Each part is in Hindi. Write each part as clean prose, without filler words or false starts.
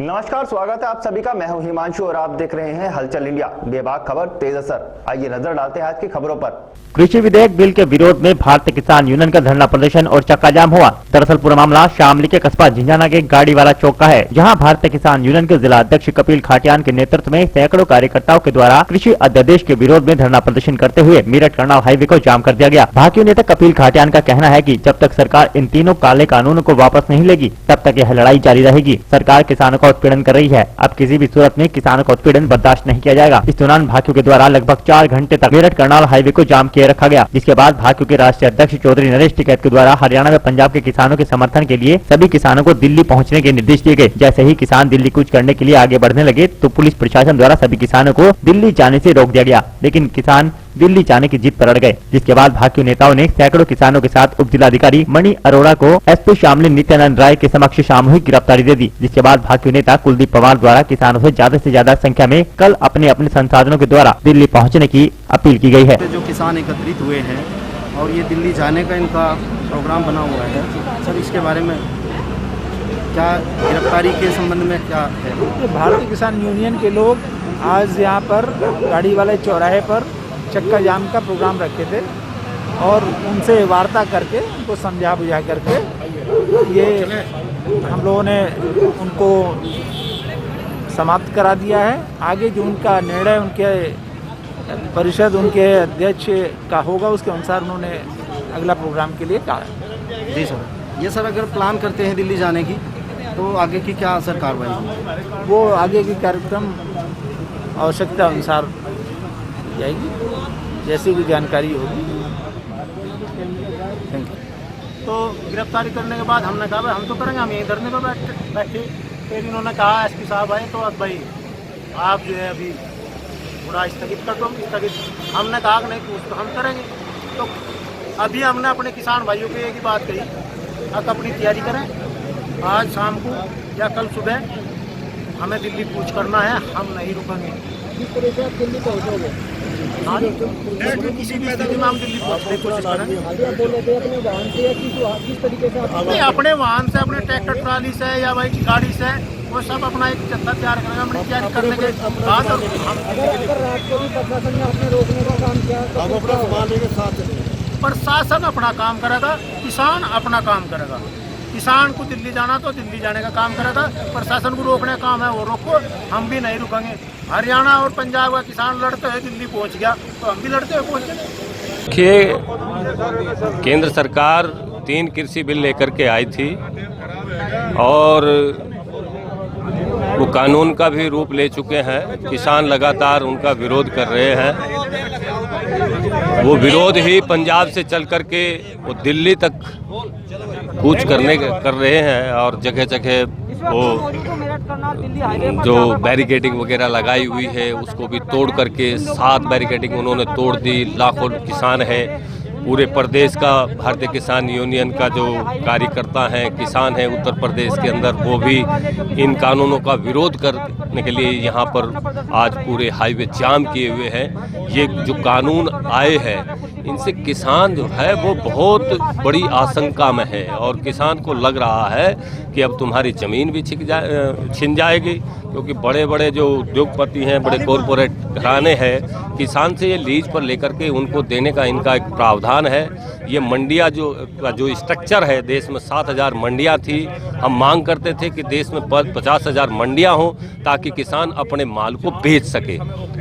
नमस्कार, स्वागत है आप सभी का। मैं हूं हिमांशु और आप देख रहे हैं हलचल इंडिया। बेबाक खबर तेज असर। आइए नजर डालते हैं आज की खबरों पर। कृषि विधेयक बिल के विरोध में भारतीय किसान यूनियन का धरना प्रदर्शन और चक्का जाम हुआ। दरअसल पूरा मामला शामली के कस्बा झिंझाना के गाड़ी वाला चौक का है, जहां भारतीय किसान यूनियन के जिला अध्यक्ष कपिल खाटियान के नेतृत्व में सैकड़ों कार्यकर्ताओं के द्वारा कृषि अध्यादेश के विरोध में धरना प्रदर्शन करते हुए मेरठ करनाल हाईवे को जाम कर दिया गया। भाजपा नेता कपिल खाटियान का कहना है कि जब तक सरकार इन तीनों काले कानूनों को वापस नहीं लेगी तब तक यह लड़ाई जारी रहेगी। सरकार किसानों का उत्पीड़न कर रही है, अब किसी भी सूरत में किसानों का उत्पीड़न बर्दाश्त नहीं किया जाएगा। इस दौरान भाजपा के द्वारा लगभग 4 घंटे तक मेरठ करनाल हाईवे को जाम किए रखा गया, जिसके बाद भाजपा के राष्ट्रीय अध्यक्ष चौधरी नरेश टिकैत के द्वारा हरियाणा में पंजाब के किसानों के समर्थन के लिए सभी किसानों को दिल्ली पहुंचने के निर्देश दिए गए। जैसे ही किसान दिल्ली कूच करने के लिए आगे बढ़ने लगे तो पुलिस प्रशासन द्वारा सभी किसानों को दिल्ली जाने से रोक दिया गया, लेकिन किसान दिल्ली जाने की जिद पर अड़ गए। जिसके बाद भाजपा नेताओं ने सैकड़ों किसानों के साथ उप जिलाधिकारी मणि अरोड़ा को एसपी शामली नित्यानंद राय के समक्ष सामूहिक गिरफ्तारी दे दी। जिसके बाद भाजपा नेता कुलदीप पवार द्वारा किसानों से ज्यादा संख्या में कल अपने अपने संसाधनों के द्वारा दिल्ली पहुँचने की अपील की गयी है। जो किसान एकत्रित हुए हैं और ये दिल्ली जाने का इनका प्रोग्राम बना हुआ है, सर इसके बारे में क्या गिरफ्तारी के संबंध में क्या है? भारतीय किसान यूनियन के लोग आज यहाँ पर गाड़ी वाले चौराहे पर चक्का जाम का प्रोग्राम रखे थे और उनसे वार्ता करके उनको समझा बुझा करके ये हम लोगों ने उनको समाप्त करा दिया है। आगे जो उनका निर्णय उनके परिषद उनके अध्यक्ष का होगा उसके अनुसार उन्होंने अगला प्रोग्राम के लिए कहा। जी सर। ये सर अगर प्लान करते हैं दिल्ली जाने की तो आगे की क्या सर कार्रवाई? वो आगे की कार्यक्रम आवश्यकता अनुसार जाएगी, जैसी भी जानकारी होगी। Thank you. तो गिरफ्तारी करने के बाद हमने कहा हम तो करेंगे, हम यहीं धरने पर बैठे। फिर इन्होंने कहा एसपी साहब आए तो अब भाई आप जो है अभी पूरा स्थगित कर दो। स्थगित हमने कहा नहीं कुछ तो हम करेंगे। तो अभी हमने अपने किसान भाइयों को एक ही बात कही, आप अपनी तैयारी करें, आज शाम को या कल सुबह हमें दिल्ली कूच करना है, हम नहीं रुकेंगे। किस तरह से आप दिल्ली पहुँचोगे? किसी भी स्थिति में हम दिल्ली पहुँचने की कोशिश करेंगे। बोल रहे थे अपने वाहन से या किस तरीके से आप? नहीं, अपने वाहन से, अपने ट्रैक्टर ट्राली से या भाई गाड़ी से, वो सब अपना एक जत्था तैयार करेंगे। हमने तैयारी करने के बाद अगर रात को भी प्रशासन ने अपने रोकने का काम किया तो हम अपना सामान लेके साथ चलेंगे। प्रशासन अपना काम करेगा, किसान अपना काम करेगा। किसान को दिल्ली जाना तो दिल्ली जाने का काम करेगा, प्रशासन को रोकने का काम है वो रोको, हम भी नहीं रुकेंगे। हरियाणा और पंजाब का किसान लड़ते हुए दिल्ली पहुंच गया तो हम भी लड़ते हुए पहुंच गए। देखिए, केंद्र सरकार 3 कृषि बिल लेकर के आई थी और वो कानून का भी रूप ले चुके हैं। किसान लगातार उनका विरोध कर रहे हैं। वो विरोध ही पंजाब से चल करके वो दिल्ली तक कूच कर रहे हैं और जगह जगह वो जो बैरिकेडिंग वगैरह लगाई हुई है उसको भी तोड़ करके 7 बैरिकेडिंग उन्होंने तोड़ दी। लाखों किसान है, पूरे प्रदेश का भारतीय किसान यूनियन का जो कार्यकर्ता हैं, किसान हैं उत्तर प्रदेश के अंदर, वो भी इन कानूनों का विरोध करने के लिए यहाँ पर आज पूरे हाईवे जाम किए हुए हैं। ये जो कानून आए हैं इनसे किसान जो है वो बहुत बड़ी आशंका में है और किसान को लग रहा है कि अब तुम्हारी ज़मीन भी छिन जाएगी, क्योंकि बड़े बड़े जो उद्योगपति हैं, बड़े कॉरपोरेट घराने हैं, किसान से ये लीज पर लेकर के उनको देने का इनका एक प्रावधान है। ये मंडियाँ जो स्ट्रक्चर है, देश में 7,000 मंडियाँ थी। हम मांग करते थे कि देश में 50,000 मंडियाँ हों ताकि किसान अपने माल को बेच सके,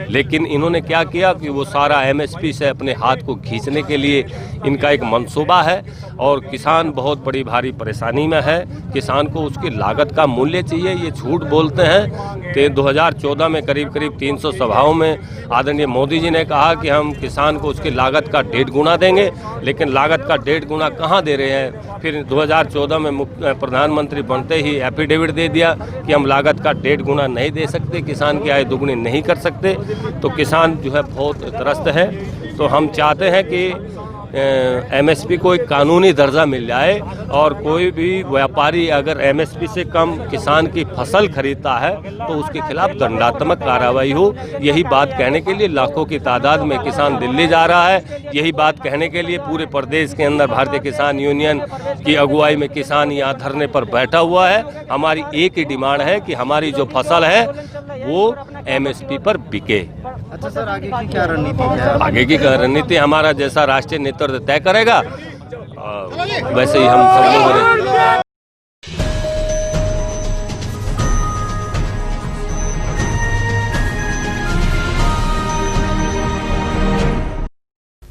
लेकिन इन्होंने क्या किया कि वो सारा MSP से अपने हाथ को खींचने के लिए इनका एक मंसूबा है और किसान बहुत बड़ी भारी परेशानी में है। किसान को उसकी लागत का मूल्य चाहिए। ये झूठ बोलते हैं कि 2014 में करीब 300 सभाओं में आदरणीय मोदी जी ने कहा कि हम किसान को उसकी लागत का 1.5 गुना देंगे, लेकिन लागत का 1.5 गुना कहाँ दे रहे हैं। फिर 2014 में प्रधानमंत्री बनते ही एफिडेविट दे दिया कि हम लागत का 1.5 गुना नहीं दे सकते, किसान की आय दुगनी नहीं कर सकते। तो किसान जो है बहुत त्रस्त है। तो हम चाहते हैं कि एमएसपी को एक कानूनी दर्जा मिल जाए और कोई भी व्यापारी अगर एमएसपी से कम किसान की फसल खरीदता है तो उसके खिलाफ दंडात्मक कार्रवाई हो। यही बात कहने के लिए लाखों की तादाद में किसान दिल्ली जा रहा है। यही बात कहने के लिए पूरे प्रदेश के अंदर भारतीय किसान यूनियन की अगुवाई में किसान यहाँ धरने पर बैठा हुआ है। हमारी एक ही डिमांड है कि हमारी जो फसल है वो एमएसपी पर बिके। अच्छा सर, आगे की क्या रणनीति है? आगे की रणनीति हमारा जैसा राष्ट्रीय नेतृत्व तय करेगा वैसे ही हम सब लोग रहेंगे।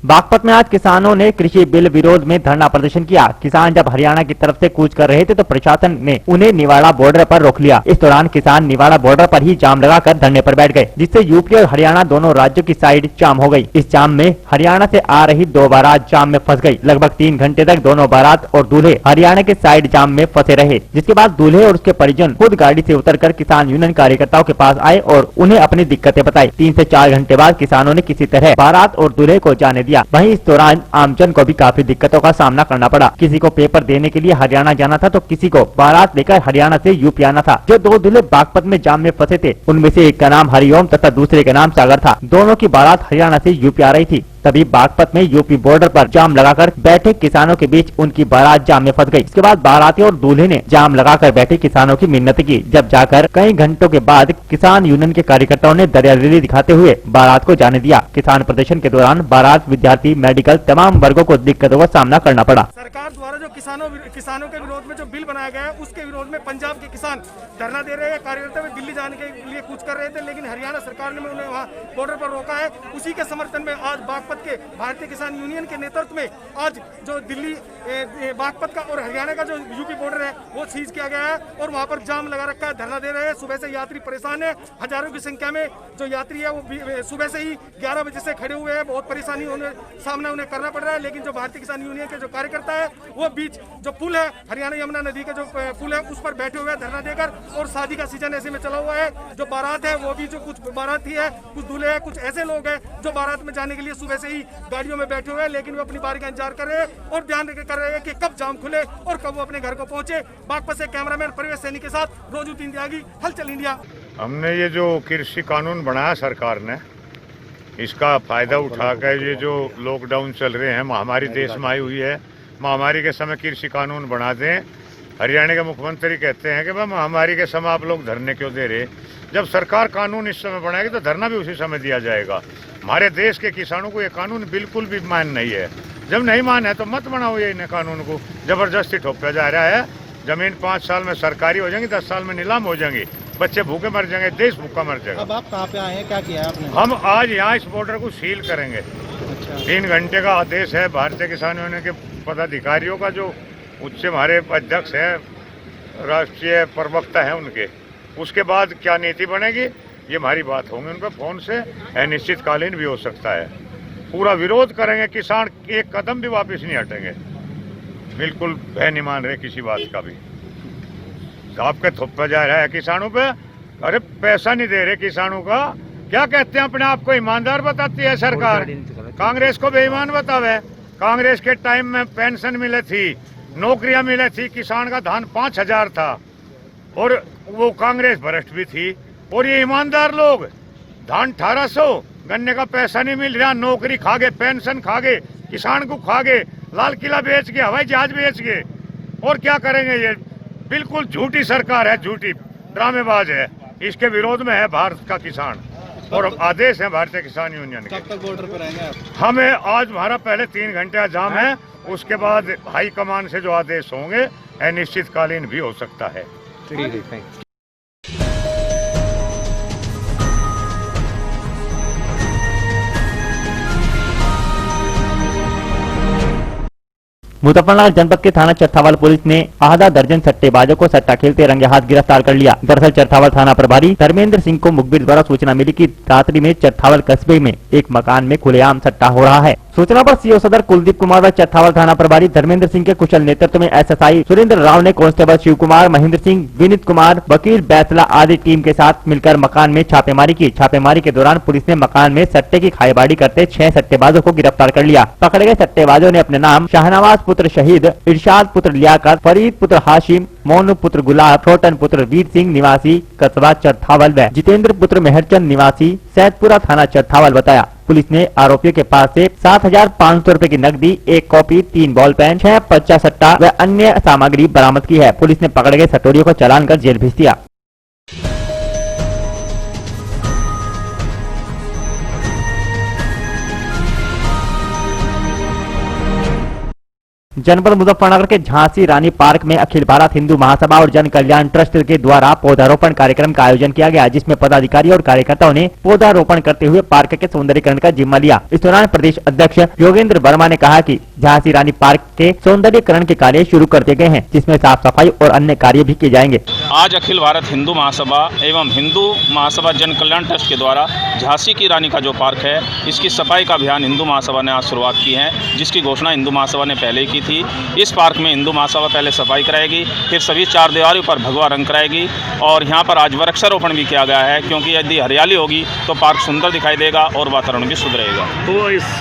बागपत में आज किसानों ने कृषि बिल विरोध में धरना प्रदर्शन किया। किसान जब हरियाणा की तरफ से कूच कर रहे थे तो प्रशासन ने उन्हें निवाड़ा बॉर्डर पर रोक लिया। इस दौरान किसान निवाड़ा बॉर्डर पर ही जाम लगाकर धरने पर बैठ गए, जिससे यूपी और हरियाणा दोनों राज्यों की साइड जाम हो गई। इस जाम में हरियाणा से आ रही 2 बारात जाम में फंस गई। लगभग 3 घंटे तक दोनों बारात और दूल्हे हरियाणा के साइड जाम में फंसे रहे, जिसके बाद दूल्हे और उसके परिजन खुद गाड़ी से उतरकर किसान यूनियन कार्यकर्ताओं के पास आए और उन्हें अपनी दिक्कतें बताई। 3 से 4 घंटे बाद किसानों ने किसी तरह बारात और दूल्हे को जाने दिया। वहीं इस दौरान आमजन को भी काफी दिक्कतों का सामना करना पड़ा। किसी को पेपर देने के लिए हरियाणा जाना था तो किसी को बारात लेकर हरियाणा से यूपी आना था। जो 2 दूल्हे बागपत में जाम में फंसे थे उनमें से एक का नाम हरिओम तथा दूसरे का नाम सागर था। दोनों की बारात हरियाणा से यूपी आ रही थी। तभी बागपत में यूपी बॉर्डर पर जाम लगाकर बैठे किसानों के बीच उनकी बारात जाम में फंस गई। इसके बाद बाराती और दूल्हे ने जाम लगाकर बैठे किसानों की मिन्नत की। जब जाकर कई घंटों के बाद किसान यूनियन के कार्यकर्ताओं ने दरियादिली दिखाते हुए बारात को जाने दिया। किसान प्रदर्शन के दौरान बारात, विद्यार्थी, मेडिकल तमाम वर्गों को दिक्कतों का सामना करना पड़ा। सरकार द्वारा जो किसानों के विरोध में जो बिल बनाया गया है उसके विरोध में पंजाब के किसान धरना दे रहे हैं। कार्यकर्ता में दिल्ली जाने के लिए कूच कर रहे थे, लेकिन हरियाणा सरकार ने उन्हें वहाँ बॉर्डर पर रोका है। उसी के समर्थन में आज बागपत के भारतीय किसान यूनियन के नेतृत्व में आज जो दिल्ली बागपत का और हरियाणा का जो यूपी बॉर्डर है वो सीज किया गया है और वहाँ पर जाम लगा रखा है, धरना दे रहे हैं। सुबह से यात्री परेशान है। हजारों की संख्या में जो यात्री है वो सुबह से ही 11 बजे से खड़े हुए हैं। बहुत परेशानी सामना उन्हें करना पड़ रहा है। लेकिन जो भारतीय किसान यूनियन के जो कार्यकर्ता है वो बीच जो पुल है, हरियाणा यमुना नदी का जो पुल है उस पर बैठे हुए हैं धरना देकर। और शादी का सीजन ऐसे में चला हुआ है। जो बारात है वो भी जो कुछ बाराती है, कुछ दूल्हे हैं, कुछ ऐसे लोग हैं जो बारात में जाने के लिए सुबह से ही गाड़ियों में बैठे हुए हैं, लेकिन वो अपनी बारी का इंतजार कर रहे हैं और ध्यान कर रहे हैं कि कब जाम खुले और कब वो अपने घर को पहुंचे। बागपत से कैमरामैन परवेश सैनी के साथ रोजुद्दीन त्यागी, हलचल इंडिया। हमने ये जो कृषि कानून बनाया सरकार ने, इसका फायदा उठाकर ये जो लॉकडाउन चल रहे हैं, महामारी देश में आई हुई है, महामारी के समय कृषि कानून बना दें। हरियाणा के मुख्यमंत्री कहते हैं कि भाई महामारी के समय आप लोग धरने क्यों दे रहे? जब सरकार कानून इस समय बनाएगी तो धरना भी उसी समय दिया जाएगा। हमारे देश के किसानों को ये कानून बिल्कुल भी मान नहीं है। जब नहीं मान है तो मत बनाओ ये इन कानून को, जबरदस्ती थोपा जा रहा है। जमीन 5 साल में सरकारी हो जाएंगी, 10 साल में नीलाम हो जाएंगी, बच्चे भूखे मर जाएंगे, देश भूखा मर जाएगा। अब आप कहाँ पे आए हैं, क्या किया आपने? हम आज यहाँ इस बॉर्डर को सील करेंगे। अच्छा। 3 घंटे का आदेश है भारतीय किसान यूनियन के पदाधिकारियों का, जो उच्च हमारे अध्यक्ष हैं, राष्ट्रीय प्रवक्ता हैं उनके। उसके बाद क्या नीति बनेगी ये हमारी बात होंगी उन पर फोन से, अनिश्चितकालीन भी हो सकता है। पूरा विरोध करेंगे, किसान एक कदम भी वापस नहीं हटेंगे, बिल्कुल भय नहीं मान रहे किसी बात का भी। आपके थोपा जा रहा है किसानों पे, अरे पैसा नहीं दे रहे किसानों का। क्या कहते हैं अपने आप को ईमानदार बताती है सरकार, कांग्रेस को बेईमान बतावे। कांग्रेस के टाइम में पेंशन मिले थी, नौकरियां मिले थी, किसान का धान 5000 था और वो कांग्रेस भ्रष्ट भी थी। और ये ईमानदार लोग धान 1800, गन्ने का पैसा नहीं मिल रहा, नौकरी खा गए, पेंशन खा गए, किसान को खा गए, लाल किला बेच गए, हवाई जहाज बेच गए। और क्या करेंगे? ये बिल्कुल झूठी सरकार है, झूठी ड्रामेबाज है। इसके विरोध में है भारत का किसान और आदेश है भारतीय किसान यूनियन के। कब तक बॉर्डर पर रहेंगे आप? हमें आज हमारा पहले 3 घंटे जाम है, उसके बाद हाई कमान से जो आदेश होंगे अनिश्चितकालीन भी हो सकता है। ठीक है, थैंक यू। मुजफ्फरनगर जनपद के थाना चरथावल पुलिस ने आधा दर्जन सट्टेबाजों को सट्टा खेलते रंगे हाथ गिरफ्तार कर लिया। दरअसल चरथावल थाना प्रभारी धर्मेंद्र सिंह को मुखबिर द्वारा सूचना मिली कि रात्रि में चरथावल कस्बे में एक मकान में खुलेआम सट्टा हो रहा है सूचना पर सीओ सदर कुलदीप कुमार व चट्ठावल थाना प्रभारी धर्मेंद्र सिंह के कुशल नेतृत्व में एसएसआई सुरेंद्र राव ने कांस्टेबल शिव कुमार, महेंद्र सिंह, विनीत कुमार, वकील बैसला आदि टीम के साथ मिलकर मकान में छापेमारी की। छापेमारी के दौरान पुलिस ने मकान में सट्टे की खाईबाड़ी करते 6 सट्टेबाजों को गिरफ्तार कर लिया। पकड़े गए सट्टेबाजों ने अपने नाम शाहनवाज पुत्र शहीद, इरशाद पुत्र लियाकत, फरीद पुत्र हाशिम, मोनू पुत्र गुलाब, छोटन पुत्र वीर सिंह निवासी कस्बा चट्ठावल व जितेंद्र पुत्र मेहरचंद निवासी सैदपुरा थाना चट्ठावल बताया। पुलिस ने आरोपियों के पास से 7,500 रुपए की नकदी, 1 कॉपी, 3 बॉल पेन, 6 पर्चा सट्टा व अन्य सामग्री बरामद की है। पुलिस ने पकड़े गए सटोरियों को चालान कर जेल भेज दिया। जनपद मुजफ्फरनगर के झांसी रानी पार्क में अखिल भारत हिंदू महासभा और जन कल्याण ट्रस्ट के द्वारा पौधारोपण कार्यक्रम का आयोजन किया गया, जिसमें पदाधिकारी और कार्यकर्ताओं ने पौधारोपण करते हुए पार्क के सौंदर्यीकरण का जिम्मा लिया। इस दौरान प्रदेश अध्यक्ष योगेंद्र वर्मा ने कहा कि झांसी रानी पार्क के सौंदर्यीकरण के कार्य शुरू कर दिए गए हैं, जिसमें साफ सफाई और अन्य कार्य भी किए जाएंगे। आज अखिल भारत हिंदू महासभा एवं हिंदू महासभा जन कल्याण ट्रस्ट के द्वारा झांसी की रानी का जो पार्क है, इसकी सफाई का अभियान हिंदू महासभा ने आज शुरुआत की है, जिसकी घोषणा हिंदू महासभा ने पहले ही की थी। इस पार्क में हिंदू महासभा पहले सफाई कराएगी, फिर सभी 4 दीवारों पर भगवा रंग कराएगी और यहाँ पर आज वृक्षारोपण भी किया गया है, क्योंकि यदि हरियाली होगी तो पार्क सुंदर दिखाई देगा और वातावरण भी सुधरेगा। तो इस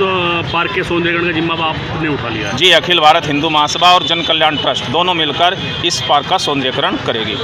पार्क के सौंदर्यीकरण का जिम्मा आपने उठा लिया? जी, अखिल भारत हिंदू महासभा और जन कल्याण ट्रस्ट दोनों मिलकर इस पार्क का सौंदर्यीकरण करेगी।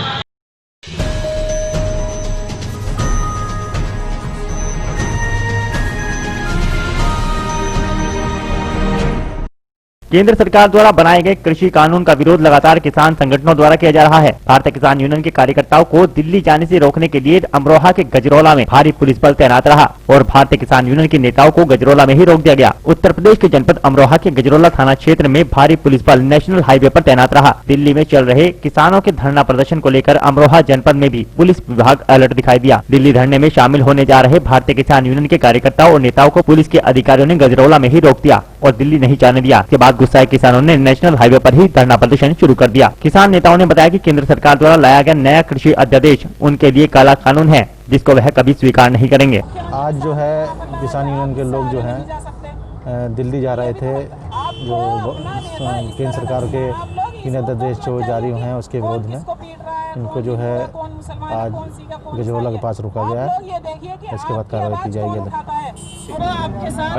केंद्र सरकार द्वारा बनाए गए कृषि कानून का विरोध लगातार किसान संगठनों द्वारा किया जा रहा है। भारतीय किसान यूनियन के कार्यकर्ताओं को दिल्ली जाने से रोकने के लिए अमरोहा के गजरौला में भारी पुलिस बल तैनात रहा और भारतीय किसान यूनियन के नेताओं को गजरौला में ही रोक दिया गया। उत्तर प्रदेश के जनपद अमरोहा के गजरौला थाना क्षेत्र में भारी पुलिस बल नेशनल हाईवे पर तैनात रहा। दिल्ली में चल रहे किसानों के धरना प्रदर्शन को लेकर अमरोहा जनपद में भी पुलिस विभाग अलर्ट दिखाई दिया। दिल्ली धरने में शामिल होने जा रहे भारतीय किसान यूनियन के कार्यकर्ताओं और नेताओं को पुलिस के अधिकारियों ने गजरौला में ही रोक दिया और दिल्ली नहीं जाने दिया। इसके बाद गुस्साए किसानों ने नेशनल हाईवे पर ही धरना प्रदर्शन शुरू कर दिया। किसान नेताओं ने बताया कि केंद्र सरकार द्वारा लाया गया नया कृषि अध्यादेश उनके लिए काला कानून है, जिसको वह कभी स्वीकार नहीं करेंगे। आज जो है किसान यूनियन के लोग जो हैं दिल्ली जा रहे थे, जो केंद्र सरकार के 3 अध्यादेश जो जारी हुए हैं उसके विरोध में इनको जो है आज गजरौला के पास रोका गया है। इसके बाद कार्रवाई की जाएगी।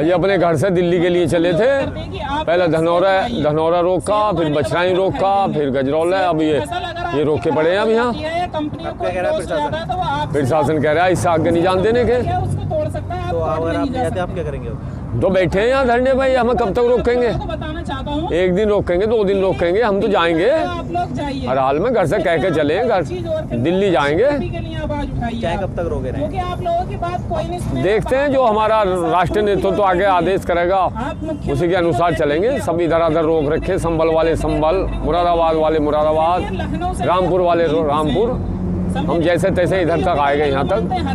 ये अपने घर से दिल्ली के लिए चले थे, पहले धनौरा रोका, फिर बछराई रोका, फिर गजरौला, अब ये रोक के पड़े हैं। अब यहाँ प्रशासन कह रहा है इससे आगे नहीं जान देने के। तो अगर आप जाते आप क्या करेंगे? तो बैठे हैं यहाँ धरने भाई, हम कब तक रोकेंगे? 1 दिन रोकेंगे, 2 दिन रोकेंगे, हम तो जाएंगे हर हाल में। घर से कह के चले, घर दिल्ली जाएंगे। चाहे कब तक रोके रहें? देखते हैं, जो हमारा राष्ट्रीय नेतृत्व तो आगे आदेश करेगा उसी के अनुसार चलेंगे। सब इधर उधर रोक रखे, संभल वाले संभल, मुरादाबाद वाले मुरादाबाद, रामपुर वाले रामपुर, हम जैसे तैसे इधर तक आए गए यहाँ तक।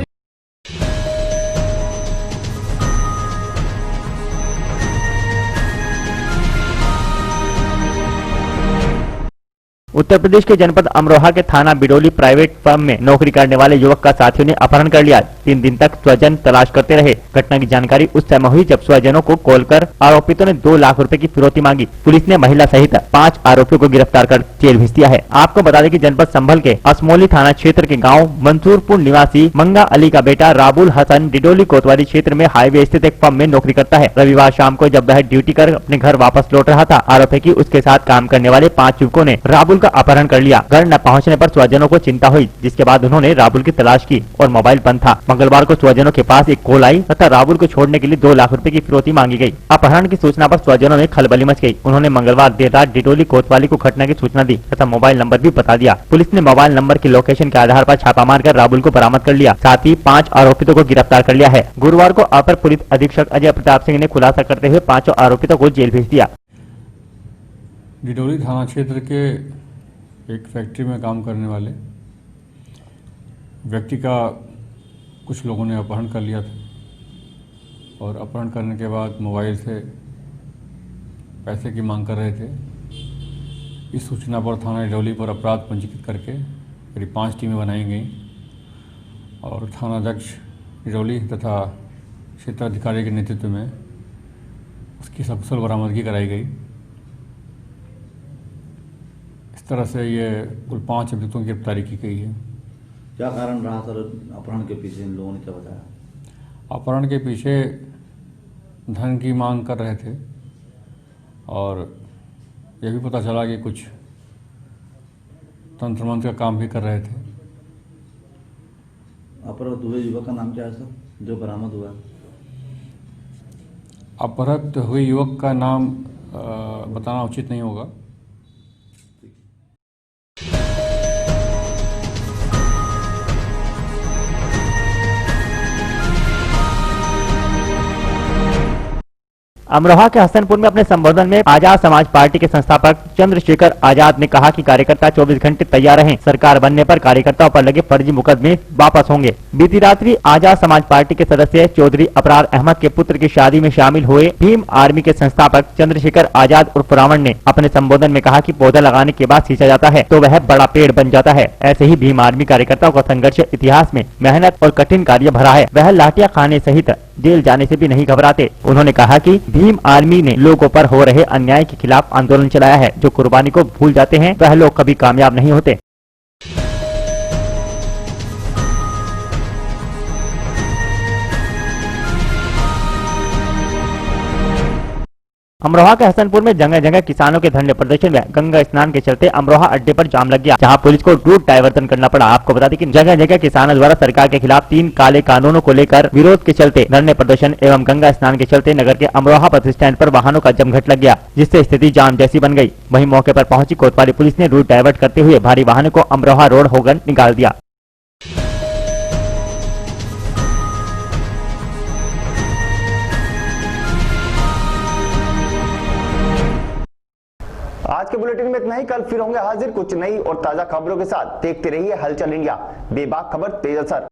उत्तर प्रदेश के जनपद अमरोहा के थाना बिडोली प्राइवेट फर्म में नौकरी करने वाले युवक का साथियों ने अपहरण कर लिया। 3 दिन तक स्वजन तलाश करते रहे। घटना की जानकारी उस समय हुई जब स्वजनों को कॉल कर आरोपितों ने 2 लाख रुपए की फिरौती मांगी। पुलिस ने महिला सहित 5 आरोपियों को गिरफ्तार कर जेल भेज दिया है। आपको बता दें कि जनपद संभल के असमोली थाना क्षेत्र के गाँव मंसूरपुर निवासी मंगा अली का बेटा राबुल हसन डिडोली कोतवाली क्षेत्र में हाईवे स्थित एक फर्म में नौकरी करता है। रविवार शाम को जब वह ड्यूटी कर अपने घर वापस लौट रहा था, आरोप है कि उसके साथ काम करने वाले 5 युवकों ने राबुल का अपहरण कर लिया। घर न पहुंचने पर स्वजनों को चिंता हुई, जिसके बाद उन्होंने राबुल की तलाश की और मोबाइल बंद था। मंगलवार को स्वजनों के पास एक कॉल आई तथा राबुल को छोड़ने के लिए 2 लाख रुपए की फिरौती मांगी गई। अपहरण की सूचना पर स्वजनों में खलबली मच गई। उन्होंने मंगलवार देर रात डिडोली कोतवाली को घटना की सूचना दी तथा मोबाइल नंबर भी बता दिया। पुलिस ने मोबाइल नंबर की लोकेशन के आधार पर छापा मारकर राबुल को बरामद कर लिया, साथ ही 5 आरोपितों को गिरफ्तार कर लिया है। गुरुवार को अपर पुलिस अधीक्षक अजय प्रताप सिंह ने खुलासा करते हुए 5 आरोपितों को जेल भेज दिया। डिडोली थाना क्षेत्र के एक फैक्ट्री में काम करने वाले व्यक्ति का कुछ लोगों ने अपहरण कर लिया था और अपहरण करने के बाद मोबाइल से पैसे की मांग कर रहे थे। इस सूचना पर थाना डिडोली पर अपराध पंजीकृत करके करीब 5 टीमें बनाई गई और थानाध्यक्ष डिडोली तथा क्षेत्राधिकारी के नेतृत्व में उसकी सकुशल बरामदगी कराई गई। इस तरह से ये कुल 5 अभियुक्तों की गिरफ्तारी की गई है। क्या कारण रहा सर अपहरण के पीछे, इन लोगों ने क्या बताया? अपहरण के पीछे धन की मांग कर रहे थे और यह भी पता चला कि कुछ तंत्र मंत्र का काम भी कर रहे थे। अपहृत हुए युवक का नाम क्या है सर जो बरामद हुआ? अपहृत हुए युवक का नाम बताना उचित नहीं होगा। अमरोहा के हसनपुर में अपने संबोधन में आजाद समाज पार्टी के संस्थापक चंद्रशेखर आजाद ने कहा कि कार्यकर्ता 24 घंटे तैयार रहें, सरकार बनने पर कार्यकर्ताओं पर लगे फर्जी मुकदमे वापस होंगे। बीती रात्रि आजाद समाज पार्टी के सदस्य चौधरी अपरार अहमद के पुत्र की शादी में शामिल हुए भीम आर्मी के संस्थापक चंद्रशेखर आजाद उर्फ रावण ने अपने संबोधन में कहा कि पौधा लगाने के बाद सींचा जाता है तो वह बड़ा पेड़ बन जाता है। ऐसे ही भीम आर्मी कार्यकर्ताओं का संघर्ष इतिहास में मेहनत और कठिन कार्य भरा है। वह लाठियां खाने सहित जेल जाने से भी नहीं घबराते। उन्होंने कहा कि भीम आर्मी ने लोगों पर हो रहे अन्याय के खिलाफ आंदोलन चलाया है। जो कुर्बानी को भूल जाते हैं वह लोग कभी कामयाब नहीं होते। अमरोहा के हसनपुर में जगह जगह किसानों के धरने प्रदर्शन में गंगा स्नान के चलते अमरोहा अड्डे पर जाम लग गया, जहां पुलिस को रूट डायवर्जन करना पड़ा। आपको बता दें कि जगह जगह किसानों द्वारा सरकार के खिलाफ 3 काले कानूनों को लेकर विरोध के चलते धरने प्रदर्शन एवं गंगा स्नान के चलते नगर के अमरोहा बस स्टैंड पर वाहनों का जमघट लग गया, जिससे स्थिति जाम जैसी बन गई। वहीं मौके पर पहुंची कोतवाली पुलिस ने रूट डायवर्ट करते हुए भारी वाहनों को अमरोहा रोड होकर निकाल दिया। आज के बुलेटिन में इतना ही। कल फिर होंगे हाजिर कुछ नई और ताजा खबरों के साथ। देखते रहिए हलचल इंडिया, बेबाक खबर तेज असर।